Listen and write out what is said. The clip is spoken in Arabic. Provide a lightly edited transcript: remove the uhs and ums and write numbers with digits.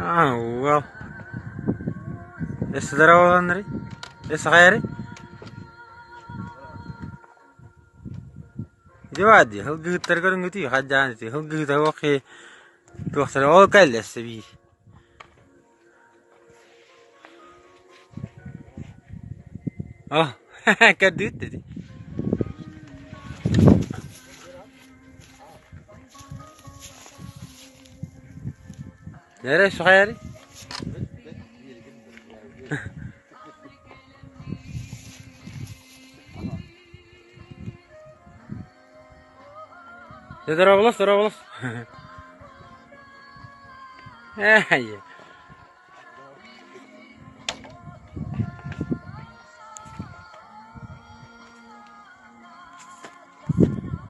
واو. لسه درا نري. لسه غيري. جوادي هل جه ترجع نقطي خجانتي هل جه توقي توصل أول كله سبي. كديت دي. يا ريش غيري. ترى خلاص ترى خلاص. هي